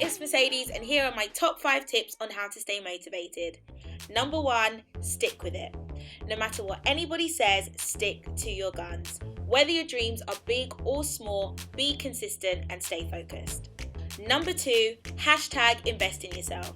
it's Mercedes, and here are my top 5 tips on how to stay motivated. Number 1, stick with it. No matter what anybody says, stick to your guns. Whether your dreams are big or small, be consistent and stay focused. Number 2, hashtag invest in yourself.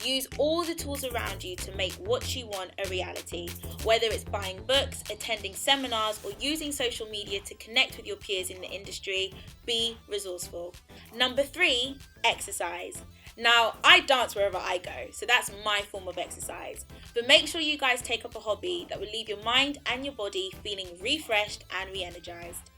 Use all the tools around you to make what you want a reality. Whether it's buying books, attending seminars, or using social media to connect with your peers in the industry, be resourceful. Number 3, exercise. Now, I dance wherever I go, so that's my form of exercise. But make sure you guys take up a hobby that will leave your mind and your body feeling refreshed and re-energized.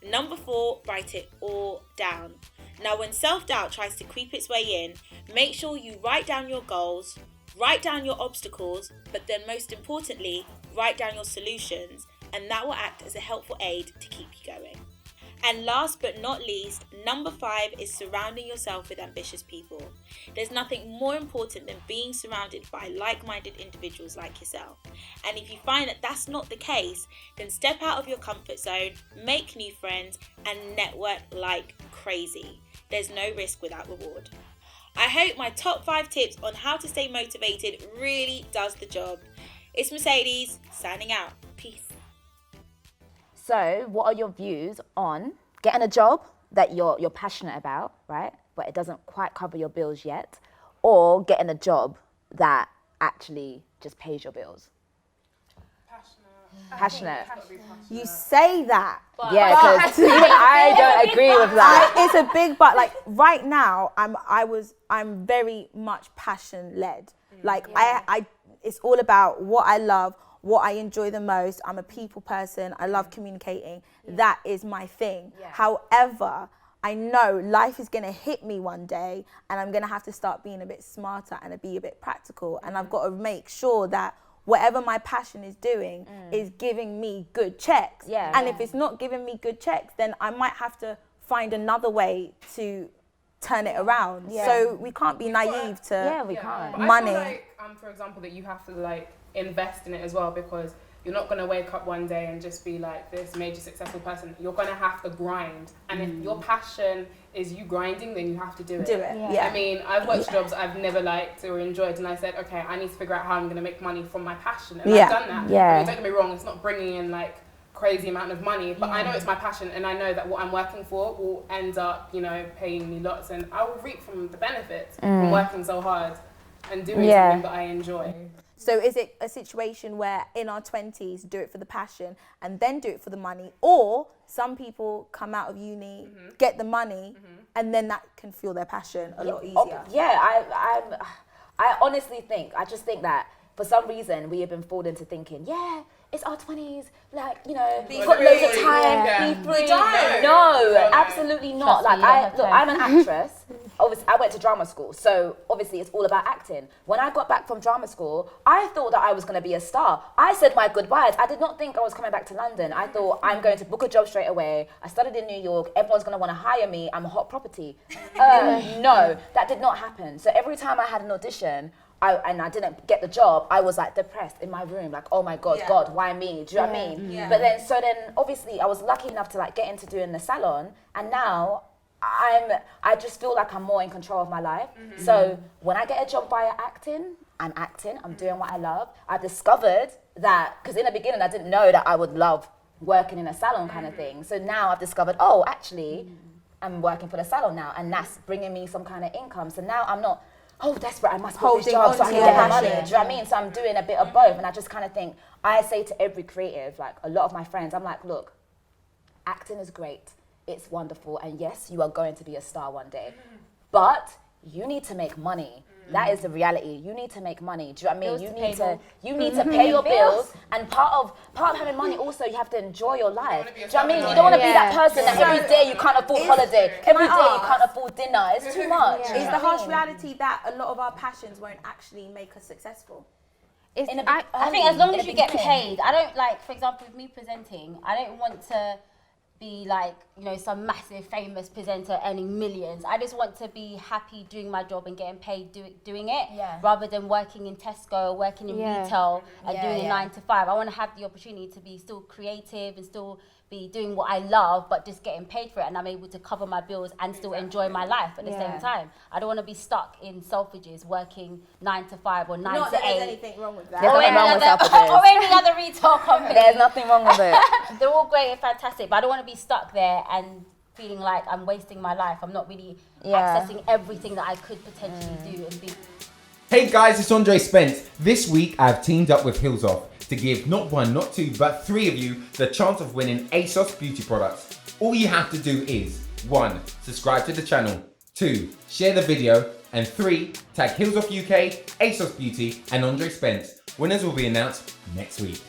Number 4, write it all down. Now, when self-doubt tries to creep its way in, make sure you write down your goals, write down your obstacles, but then most importantly, write down your solutions, and that will act as a helpful aid to keep you going. And last but not least, number 5 is surrounding yourself with ambitious people. There's nothing more important than being surrounded by like-minded individuals like yourself. And if you find that that's not the case, then step out of your comfort zone, make new friends, and network like crazy. There's no risk without reward. I hope my top 5 tips on how to stay motivated really does the job. It's Mercedes, signing out. Peace. So, what are your views on getting a job that you're passionate about, right? But it doesn't quite cover your bills yet, or getting a job that actually just pays your bills? Passionate. You say that. Yeah, because even I don't agree with that. It's a big but. Like right now, I'm very much passion led. Like I it's all about what I love, what I enjoy the most. I'm a people person. I love communicating. That is my thing. However, I know life is going to hit me one day, and I'm going to have to start being a bit smarter and be a bit practical. And I've got to make sure that whatever my passion is doing is giving me good checks. And if it's not giving me good checks, then I might have to find another way to turn it around. So we can't be naive to we can't. money. I feel like, for example, that you have to like invest in it as well, because you're not going to wake up one day and just be like this major successful person. You're going to have to grind. And if your passion is you grinding, then you have to do it. I mean, I've worked jobs I've never liked or enjoyed, and I said, okay, I need to figure out how I'm going to make money from my passion. And I've done that. I mean, don't get me wrong, it's not bringing in like crazy amount of money, but I know it's my passion, and I know that what I'm working for will end up, you know, paying me lots, and I will reap from the benefits from working so hard and doing something that I enjoy. So is it a situation where in our 20s do it for the passion and then do it for the money, or some people come out of uni, get the money, and then that can fuel their passion a lot easier? I honestly think, I just think that for some reason we have been fooled into thinking, it's our 20s, like, you know, we've got loads of time, be free. No, absolutely not. Like, I'm an actress. Obviously, I went to drama school, so obviously it's all about acting. When I got back from drama school, I thought that I was going to be a star. I said my goodbyes. I did not think I was coming back to London. I thought I'm going to book a job straight away. I studied in New York. Everyone's going to want to hire me. I'm a hot property. No, that did not happen. So every time I had an audition, and I didn't get the job, I was like depressed in my room, like, oh my God, God, why me? Do you know what I mean? But then, obviously I was lucky enough to like get into doing the salon, and now I just feel like I'm more in control of my life. So when I get a job via acting, I'm acting, I'm doing what I love. I discovered that, because in the beginning I didn't know that I would love working in a salon kind of thing. So now I've discovered, oh, actually, I'm working for the salon now, and that's bringing me some kind of income. So now I'm not, desperate, I must hold this job so I can get my money. Do you know what I mean? So I'm doing a bit of both, and I just kind of think, I say to every creative, like a lot of my friends, I'm like, look, acting is great, it's wonderful, and yes, you are going to be a star one day, but you need to make money. That is the reality. You need to make money. Do you know what I mean? You need to pay your bills, and part of having money also, you have to enjoy your life. Do you know what I mean? You don't want to be that person that every day you can't afford holiday, every day you can't afford dinner. It's too much. Is the harsh reality that a lot of our passions won't actually make us successful? I think as long as you get paid, I don't like, for example, with me presenting, I don't want to be like, you know, some massive famous presenter earning millions. I just want to be happy doing my job and getting paid doing it, rather than working in Tesco or working in retail and doing a 9 to 5. I want to have the opportunity to be still creative and still be doing what I love, but just getting paid for it, and I'm able to cover my bills and still enjoy my life at the same time. I don't want to be stuck in Selfridges working 9 to 5 or 9 Not to that 8. there's anything wrong with that. There's nothing wrong with Selfridges. Or any other retail company. There's nothing wrong with it. They're all great and fantastic, but I don't want to be stuck there and feeling like I'm wasting my life. I'm not really accessing everything that I could potentially do and be. Hey guys, it's Andre Spence. This week I've teamed up with Hills Off to give not 1, not 2, but 3 of you the chance of winning ASOS beauty products. All you have to do is 1, subscribe to the channel, 2, share the video, and 3, tag Hills Off UK, ASOS Beauty, and Andre Spence. Winners will be announced next week.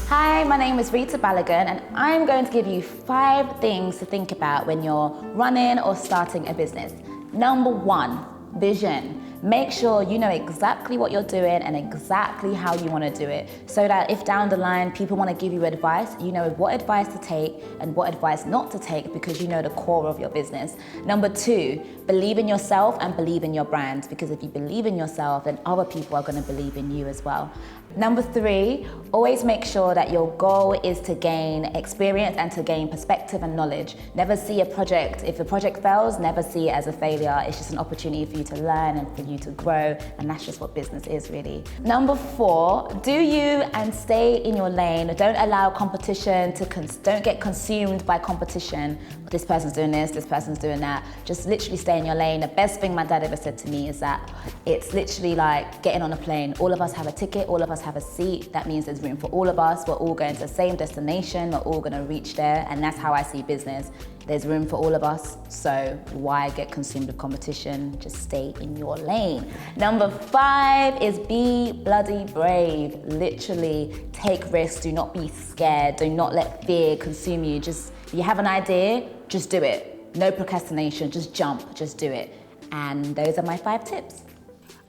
Hi, my name is Rita Balogun, and I'm going to give you 5 things to think about when you're running or starting a business. Number 1, vision. Make sure you know exactly what you're doing and exactly how you want to do it, so that if down the line people want to give you advice, you know what advice to take and what advice not to take, because you know the core of your business. Number 2, believe in yourself and believe in your brand, because if you believe in yourself, then other people are going to believe in you as well. Number 3, always make sure that your goal is to gain experience and to gain perspective and knowledge. Never see a project, if a project fails, never see it as a failure. It's just an opportunity for you to learn and for you to grow, and that's just what business is really. Number 4, do you and stay in your lane. Don't allow competition to, don't get consumed by competition. This person's doing this person's doing that. Just literally stay in your lane. The best thing my dad ever said to me is that it's literally like getting on a plane. All of us have a ticket, all of us have a seat. That means there's room for all of us. We're all going to the same destination. We're all gonna reach there, and that's how I see business. There's room for all of us, so why get consumed with competition? Just stay in your lane. Number 5 is be bloody brave. Literally, take risks, do not be scared, do not let fear consume you. Just, if you have an idea, just do it. No procrastination, just jump, just do it. And those are my 5 tips.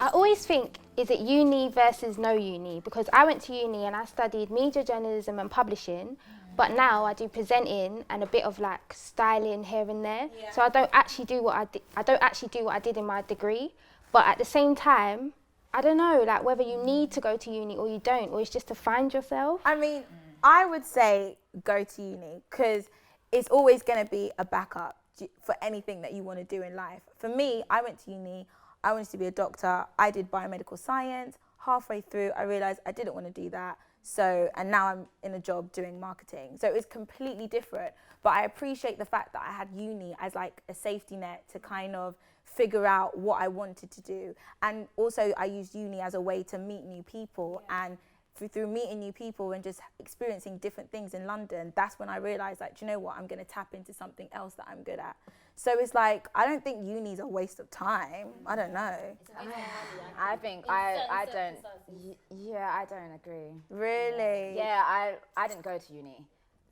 I always think, is it uni versus no uni? Because I went to uni and I studied media journalism and publishing, but now I do presenting and a bit of like styling here and there. Yeah. So I don't actually do what I did in my degree. But at the same time, I don't know, like whether you need to go to uni or you don't, or it's just to find yourself. I mean, I would say go to uni, because it's always going to be a backup for anything that you want to do in life. For me, I went to uni, I wanted to be a doctor, I did biomedical science. Halfway through, I realised I didn't want to do that. So, and now I'm in a job doing marketing. So it's completely different. But I appreciate the fact that I had uni as like a safety net to kind of figure out what I wanted to do. And also I used uni as a way to meet new people. And through meeting new people and just experiencing different things in London, that's when I realised, like, do you know what, I'm going to tap into something else that I'm good at. So it's like, I don't think uni's a waste of time. I don't know. I think I don't agree. Really? Yeah, I didn't go to uni,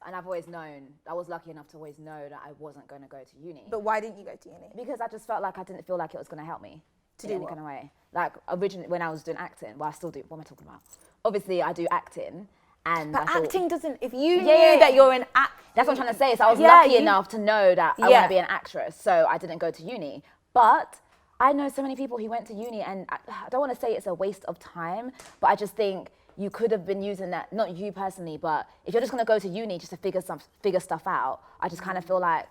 and I've always known, I was lucky enough to always know that I wasn't going to go to uni. But why didn't you go to uni? Because I just felt like I didn't feel like it was going to help me To in do any what? kind of way. Like originally when I was doing acting, well I still do, what am I talking about? Obviously I do acting, and But I thought, acting doesn't, if you knew yeah. that you're an actor. That's what I'm trying to say. So I was Yeah, lucky you- enough to know that I want to be an actress. So I didn't go to uni. But I know so many people who went to uni, and I don't want to say it's a waste of time, but I just think you could have been using that, not you personally, but if you're just going to go to uni just to figure stuff out, I just kind of feel like,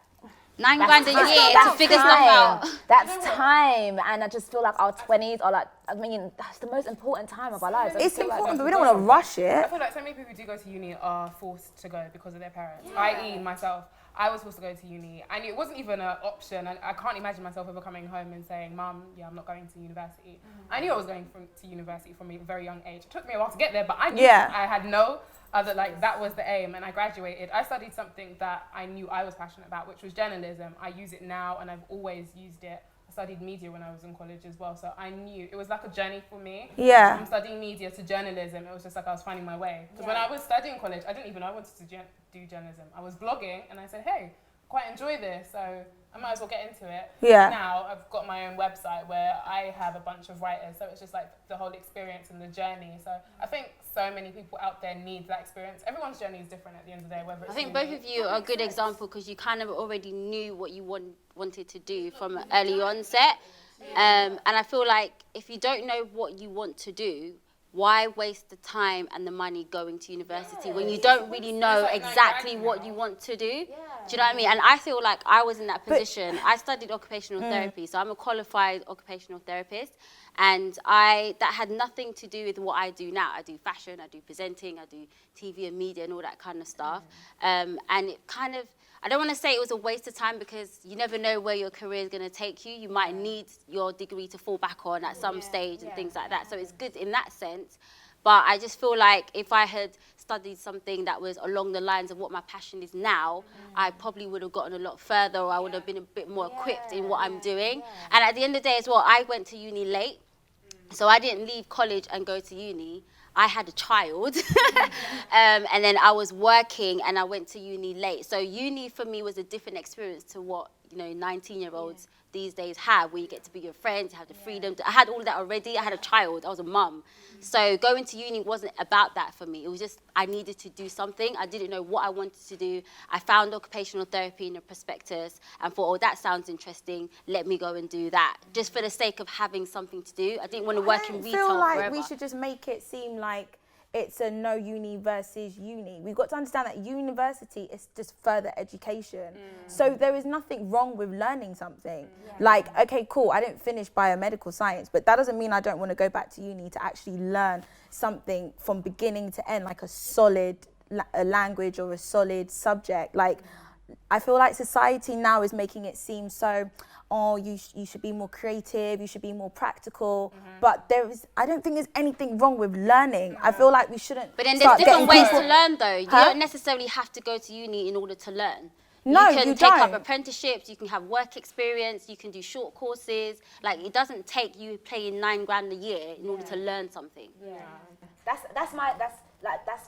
£9 grand a year to figure stuff out. That's time, and I just feel like our 20s are like, I mean, that's the most important time of our lives. I It's feel like important, but we don't want to rush I it. feel like so many people who do go to uni are forced to go because of their parents, i.e. myself. I was supposed to go to uni, and it wasn't even an option. And I can't imagine myself ever coming home and saying, "Mum, yeah, I'm not going to university." I knew I was going to university from a very young age. It took me a while to get there, but I knew I had no other, like, that was the aim. And I graduated. I studied something that I knew I was passionate about, which was journalism. I use it now, and I've always used it. I studied media when I was in college as well, so I knew it was like a journey for me. Yeah. From studying media to journalism, it was just like I was finding my way. Because when I was studying college, I didn't even know I wanted to do journalism. I was blogging, and I said, hey, quite enjoy this, so I might as well get into it. Yeah. Now I've got my own website where I have a bunch of writers, so it's just like the whole experience and the journey. So I think so many people out there need that experience. Everyone's journey is different at the end of the day. Whether it's I think both of you are a good example because you kind of already knew what you wanted to do from an early onset. And I feel like if you don't know what you want to do, why waste the time and the money going to university when you don't really know exactly what you want to do? Do you know what I mean? And I feel like I was in that position. I studied occupational therapy, so I'm a qualified occupational therapist. And that had nothing to do with what I do now. I do fashion, I do presenting, I do TV and media and all that kind of stuff. And it kind of, I don't want to say it was a waste of time because you never know where your career is going to take you. You might need your degree to fall back on at some stage and things like that. So it's good in that sense. But I just feel like if I had studied something that was along the lines of what my passion is now, I probably would have gotten a lot further, or I would have been a bit more equipped in what I'm doing. And at the end of the day as well, I went to uni late. So I didn't leave college and go to uni. I had a child and then I was working and I went to uni late. So uni for me was a different experience to what, 19-year-olds these days have, where you get to be your friends, you have the freedom. I had all that already. I had a child. I was a mum. So going to uni wasn't about that for me. It was just I needed to do something. I didn't know what I wanted to do. I found occupational therapy in a prospectus and thought, oh, that sounds interesting. Let me go and do that. Just for the sake of having something to do. I didn't want to work in retail forever. I feel like we should just make it seem like it's a no uni versus uni. We've got to understand that university is just further education. So there is nothing wrong with learning something. Like, okay, cool, I didn't finish biomedical science, but that doesn't mean I don't want to go back to uni to actually learn something from beginning to end, like a solid language or a solid subject. Like, I feel like society now is making it seem so, oh, you should be more creative, you should be more practical. But I don't think there's anything wrong with learning. I feel like we shouldn't. But then there's different ways to learn, though. You don't necessarily have to go to uni in order to learn. No, you can take up apprenticeships, you can have work experience, you can do short courses. Like, it doesn't take you paying $9,000 a year in order to learn something. That's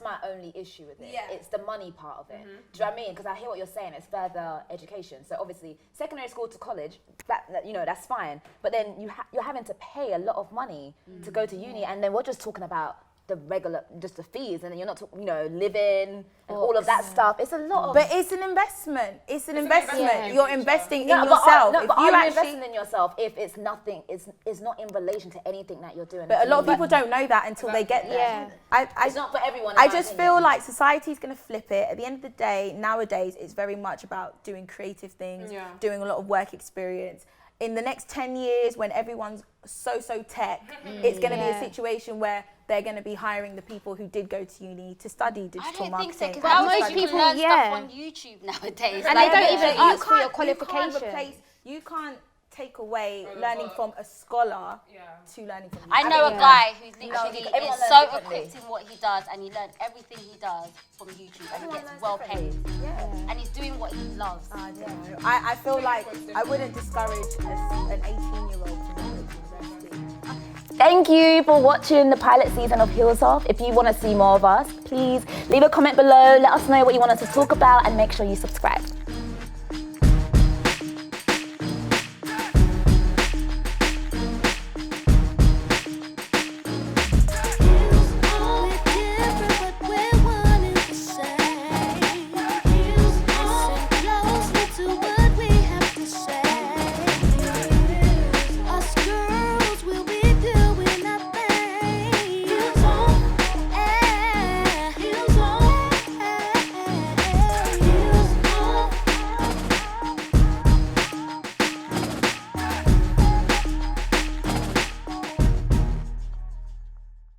my only issue with it. It's the money part of it. Do you know what I mean? Because I hear what you're saying. It's further education. So obviously, secondary school to college, that's fine. But then you're having to pay a lot of money to go to uni, and then we're just talking about the regular, just the fees, and then you're not talking, living and all of that stuff. It's a lot of. But it's an investment. It's an investment. Yeah. You're investing in yourself. But are you investing in yourself if it's nothing? It's not in relation to anything that you're doing. But a lot of people don't know that until they get there. It's not for everyone. I just feel like society's going to flip it. At the end of the day, nowadays, it's very much about doing creative things, doing a lot of work experience. In the next 10 years, when everyone's so tech, it's going to be a situation where they're going to be hiring the people who did go to uni to study digital marketing. I don't think so, because most people learn stuff on YouTube nowadays. And they don't even ask for your qualification. You can't take away learning from a scholar to learning from I know a guy who's literally is so equipped in what he does, and he learned everything he does from YouTube, and he gets well paid. And he's doing what he loves. I feel like I wouldn't discourage an 18-year-old from going to university. Thank you for watching the pilot season of Heels Off. If you want to see more of us, please leave a comment below. Let us know what you want us to talk about, and make sure you subscribe.